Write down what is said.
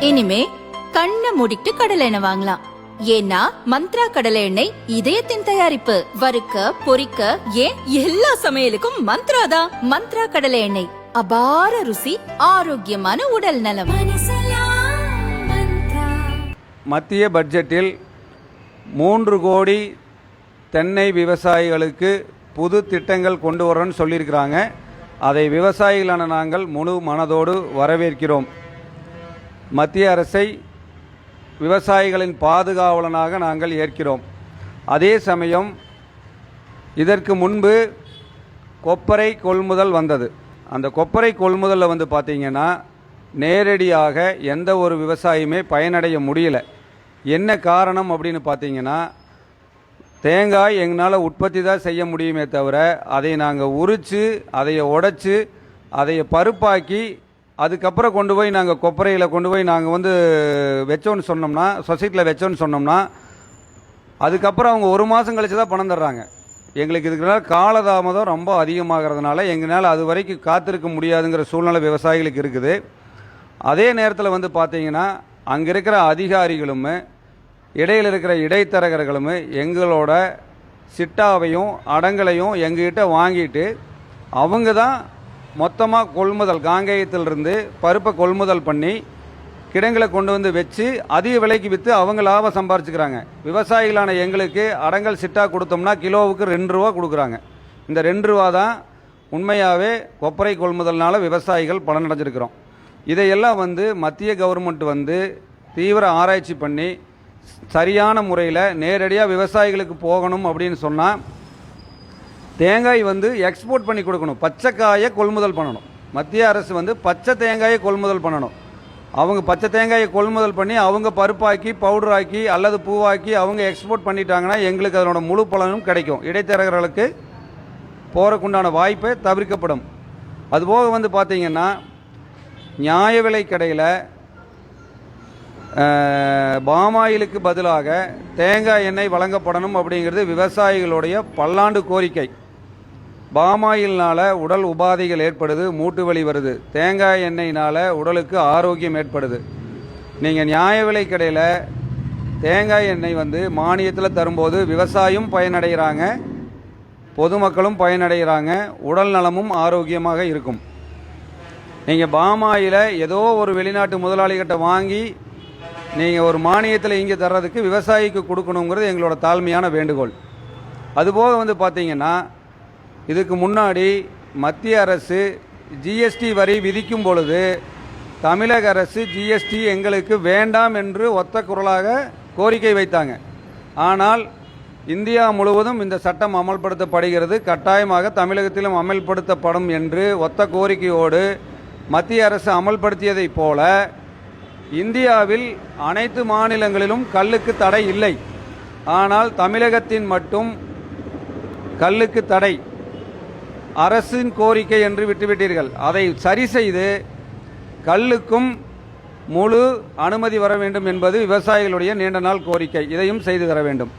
இனிமே கண்ணை மூடிட்டு கடலை எண்ணெய் வாங்கலாம். ஏன்னா மந்த்ரா கடலை எண்ணெய் இதயத்தின் தயாரிப்பு. வறுக்க பொரிக்க ஏன் எல்லா சமையலுக்கும் மந்த்ரா தான். மந்த்ரா கடலை எண்ணெய் அபார ருசி, ஆரோக்கியமான உடல் நலம். மத்திய பட்ஜெட்டில் 3 கோடி தென்னை விவசாயிகளுக்கு புது திட்டங்கள் கொண்டு வரணும்னு சொல்லியிருக்கிறாங்க. அதை விவசாயிகளான நாங்கள் முழு மனதோடு வரவேற்கிறோம். மத்திய அரசை விவசாயிகளின் பாதுகாவலனாக நாங்கள் ஏற்கிறோம். அதே சமயம் இதற்கு முன்பு கொப்பரை கொள்முதல் வந்தது. அந்த கொப்பரை கொள்முதலில் வந்து பார்த்திங்கன்னா நேரடியாக எந்த ஒரு விவசாயியுமே பயனடைய முடியல. என்ன காரணம் அப்படின்னு பார்த்திங்கன்னா, தேங்காய் எங்களால் உற்பத்தி தான் செய்ய முடியுமே தவிர அதை நாங்கள் உரித்து அதை உடைச்சி அதை பருப்பாக்கி அதுக்கப்புறம் கொண்டு போய் நாங்கள் கொப்பரையில் கொண்டு போய் நாங்கள் வந்து வச்சோன்னு சொன்னோம்னா, சொசைட்டியில் வச்சோன்னு சொன்னோம்னா, அதுக்கப்புறம் அவங்க 1 மாதம் கழித்து தான் பணம் தர்றாங்க. எங்களுக்கு இதுக்குனால காலதாமதம் ரொம்ப அதிகமாகிறதுனால எங்களால் அது வரைக்கும் காத்திருக்க முடியாதுங்கிற சூழ்நிலை விவசாயிகளுக்கு இருக்குது. அதே நேரத்தில் வந்து பார்த்திங்கன்னா அங்கே இருக்கிற அதிகாரிகளும் இடையில் இருக்கிற இடைத்தரகர்களும் எங்களோட சிட்டாவையும் அடங்கலையும் எங்ககிட்ட வாங்கிட்டு அவங்க தான் மொத்தமாக கொள்முதல், காங்கேயத்திலிருந்து பருப்பை கொள்முதல் பண்ணி கிடங்களை கொண்டு வந்து வச்சு அதிக விலைக்கு விற்று அவங்க லாபம் சம்பாரிச்சுக்கிறாங்க. விவசாயிகளான எங்களுக்கு அடங்கல் சிட்டா கொடுத்தோம்னா கிலோவுக்கு 2 ரூபா கொடுக்குறாங்க. இந்த 2 ரூபா தான் உண்மையாகவே கொப்பரை கொள்முதல்னால விவசாயிகள் பலனடைஞ்சிருக்கிறோம். இதையெல்லாம் வந்து மத்திய கவர்மெண்ட் வந்து தீவிர ஆராய்ச்சி பண்ணி சரியான முறையில் நேரடியாக விவசாயிகளுக்கு போகணும் அப்படின்னு சொன்னால், தேங்காய் வந்து எக்ஸ்போர்ட் பண்ணி கொடுக்கணும். பச்சைக்காயை கொள்முதல் பண்ணணும். மத்திய அரசு வந்து பச்சை தேங்காயை கொள்முதல் பண்ணணும். அவங்க பச்சை தேங்காயை கொள்முதல் பண்ணி அவங்க பருப்பாக்கி பவுடராக்கி அல்லது பூவாக்கி அவங்க எக்ஸ்போர்ட் பண்ணிட்டாங்கன்னா எங்களுக்கு அதனோட முழு பலனும் கிடைக்கும். இடைத்தரகர்களுக்கு போகிறக்குண்டான வாய்ப்பை தவிர்க்கப்படும். அதுபோக வந்து பார்த்திங்கன்னா நியாய விலை கடையில் பாமாயிலுக்கு பதிலாக தேங்காய் எண்ணெய் வழங்கப்படணும் அப்படிங்கிறது விவசாயிகளுடைய பல்லாண்டு கோரிக்கை. பாமாயில்னால் உடல் உபாதைகள் ஏற்படுது, மூட்டு வலி வருது. தேங்காய் எண்ணெயினால் உடலுக்கு ஆரோக்கியம் ஏற்படுது. நீங்கள் நியாய விலை கடையில் தேங்காய் எண்ணெய் வந்து மானியத்தில் தரும்போது விவசாயியும் பயனடைகிறாங்க, பொதுமக்களும் பயனடைகிறாங்க, உடல் நலமும் ஆரோக்கியமாக இருக்கும். நீங்கள் பாமாயில் ஏதோ ஒரு வெளிநாட்டு முதலாளிகிட்ட வாங்கி நீங்கள் ஒரு மானியத்தில் இங்கே தர்றதுக்கு விவசாயிக்கு கொடுக்கணுங்கிறது எங்களோட தாழ்மையான வேண்டுகோள். அதுபோக வந்து பார்த்திங்கன்னா இதுக்கு முன்னாடி மத்திய அரசு ஜிஎஸ்டி வரி விதிக்கும் பொழுது தமிழக அரசு ஜிஎஸ்டி எங்களுக்கு வேண்டாம் என்று ஒத்த குரலாக கோரிக்கை வைத்தாங்க. ஆனால் இந்தியா முழுவதும் இந்த சட்டம் அமல்படுத்தப்படுகிறது, கட்டாயமாக தமிழகத்திலும் அமல்படுத்தப்படும் என்று ஒத்த கோரிக்கையோடு மத்திய அரசு அமல்படுத்தியதைப் போல இந்தியாவில் அனைத்து மாநிலங்களிலும் கல்லுக்கு தடை இல்லை. ஆனால் தமிழகத்தின் மட்டும் கல்லுக்கு தடை அரசின் கோரிக்கை என்று விட்டுவிட்டீர்கள். அதை சரி செய்து கல்லுக்கும் முழு அனுமதி வர வேண்டும் என்பது விவசாயிகளுடைய நீண்ட நாள் கோரிக்கை. இதையும் செய்து தர வேண்டும்.